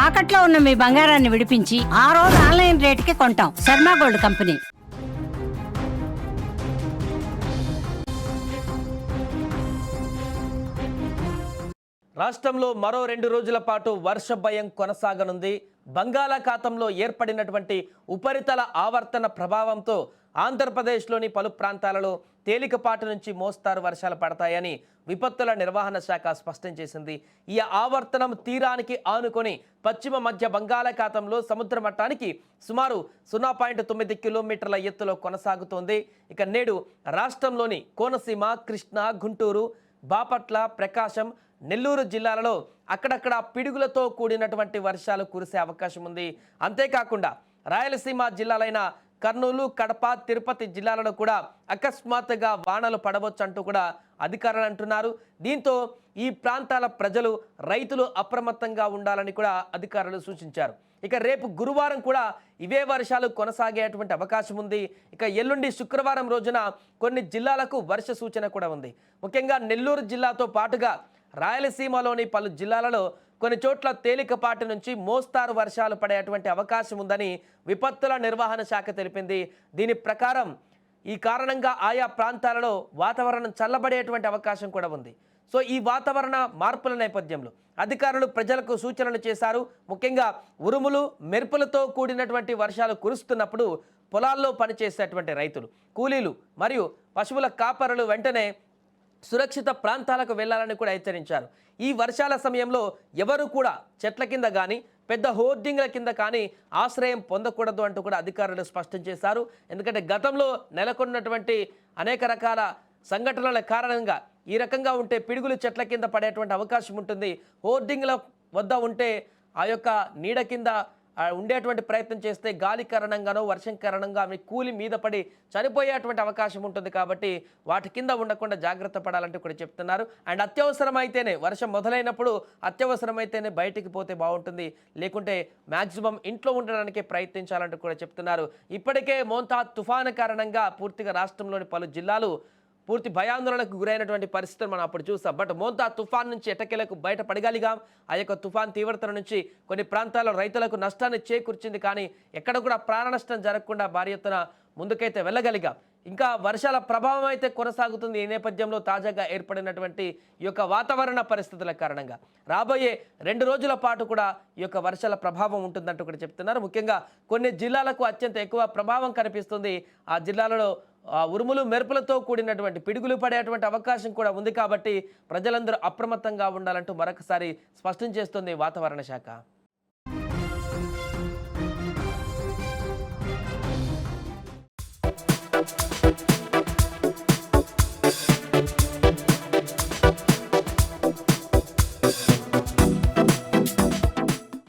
తాకట్లో ఉన్న మీ బంగారాన్ని విడిపించి ఆ రోజు ఆన్లైన్ రేటుకి కొంటాం. Sharma gold company. రాష్ట్రంలో మరో 2 రోజుల పాటు వర్ష భయం కొనసాగనుంది. బంగాళాఖాతంలో ఏర్పడినటువంటి ఉపరితల ఆవర్తన ప్రభావంతో ఆంధ్రప్రదేశ్లోని పలు ప్రాంతాలలో తేలికపాటి నుంచి మోస్తారు వర్షాలు పడతాయని విపత్తుల నిర్వహణ శాఖ స్పష్టం చేసింది. ఈ ఆవర్తనం తీరానికి ఆనుకొని పశ్చిమ మధ్య బంగాళాఖాతంలో సముద్ర మట్టానికి సుమారు 0.9 కిలోమీటర్ల ఎత్తులో కొనసాగుతోంది. ఇక నేడు రాష్ట్రంలోని కోనసీమ, కృష్ణా, గుంటూరు, బాపట్ల, ప్రకాశం, నెల్లూరు జిల్లాలలో అక్కడక్కడ పిడుగులతో కూడినటువంటి వర్షాలు కురిసే అవకాశం ఉంది. అంతేకాకుండా రాయలసీమ జిల్లాలైన కర్నూలు, కడప, తిరుపతి జిల్లాలలో కూడా అకస్మాత్తుగా వానలు పడవచ్చు అంటూ కూడా అధికారులు అంటున్నారు. దీంతో ఈ ప్రాంతాల ప్రజలు, రైతులు అప్రమత్తంగా ఉండాలని కూడా అధికారులు సూచించారు. ఇక రేపు గురువారం కూడా ఇవే వర్షాలు కొనసాగేటువంటి అవకాశం ఉంది. ఇక ఎల్లుండి శుక్రవారం రోజున కొన్ని జిల్లాలకు వర్ష సూచన కూడా ఉంది. ముఖ్యంగా నెల్లూరు జిల్లాతో పాటుగా రాయలసీమలోని పలు జిల్లాలలో కొన్ని చోట్ల తేలికపాటి నుంచి మోస్తారు వర్షాలు పడేటువంటి అవకాశం ఉందని విపత్తుల నిర్వహణ శాఖ తెలిపింది. దీని ప్రకారం ఈ కారణంగా ఆయా ప్రాంతాలలో వాతావరణం చల్లబడేటువంటి అవకాశం కూడా ఉంది. సో ఈ వాతావరణ మార్పుల నేపథ్యంలో అధికారులు ప్రజలకు సూచనలు చేశారు. ముఖ్యంగా ఉరుములు, మెరుపులతో కూడినటువంటి వర్షాలు కురుస్తున్నప్పుడు పొలాల్లో పనిచేసేటువంటి రైతులు, కూలీలు మరియు పశువుల కాపరులు వెంటనే సురక్షిత ప్రాంతాలకు వెళ్లాలని కూడా హెచ్చరించారు. ఈ వర్షాల సమయంలో ఎవరు కూడా చెట్ల కింద కానీ పెద్ద హోర్డింగ్ల కింద కానీ ఆశ్రయం పొందకూడదు అంటూ కూడా అధికారులు స్పష్టం చేశారు. ఎందుకంటే గతంలో నెలకొన్నటువంటి అనేక రకాల సంఘటనల కారణంగా ఈ రకంగా ఉంటే పిడుగులు చెట్ల కింద పడేటువంటి అవకాశం ఉంటుంది. హోర్డింగ్ల వద్ద ఉంటే ఆ యొక్క నీడ కింద ఉండేటువంటి ప్రయత్నం చేస్తే గాలి కారణంగానో వర్షం కారణంగా అవి కూలి మీద పడి చనిపోయేటువంటి అవకాశం ఉంటుంది. కాబట్టి వాటి కింద ఉండకుండా జాగ్రత్త పడాలంటూ కూడా చెప్తున్నారు. అండ్ అత్యవసరమైతేనే, వర్షం మొదలైనప్పుడు అత్యవసరమైతేనే బయటికి పోతే బాగుంటుంది, లేకుంటే మ్యాక్సిమం ఇంట్లో ఉండడానికే ప్రయత్నించాలంటూ కూడా చెప్తున్నారు. ఇప్పటికే మోంతా తుఫాను కారణంగా పూర్తిగా రాష్ట్రంలోని పలు జిల్లాలు పూర్తి భయాందోళనకు గురైనటువంటి పరిస్థితులు మనం అప్పుడు చూసాం. బట్ మోంతా తుఫాన్ నుంచి ఎట్టకేలకు బయటపడగలిగాం. ఆ యొక్క తుఫాన్ తీవ్రత నుంచి కొన్ని ప్రాంతాల్లో రైతులకు నష్టాన్ని చేకూర్చింది. కానీ ఎక్కడ కూడా ప్రాణ నష్టం జరగకుండా భారీ ఎత్తున ముందుకైతే వెళ్ళగలిగాం. ఇంకా వర్షాల ప్రభావం అయితే కొనసాగుతుంది. ఈ నేపథ్యంలో తాజాగా ఏర్పడినటువంటి ఈ యొక్క వాతావరణ పరిస్థితుల కారణంగా రాబోయే 2 రోజుల పాటు కూడా ఈ యొక్క వర్షాల ప్రభావం ఉంటుందంటూ కూడా చెప్తున్నారు. ముఖ్యంగా కొన్ని జిల్లాలకు అత్యంత ఎక్కువ ప్రభావం కనిపిస్తుంది. ఆ జిల్లాలలో ఉరుములు, మెరుపులతో కూడినటువంటి పిడుగులు పడేటువంటి అవకాశం కూడా ఉంది. కాబట్టి ప్రజలందరూ అప్రమత్తంగా ఉండాలంటూ మరొకసారి స్పష్టం చేస్తుంది వాతావరణ శాఖ.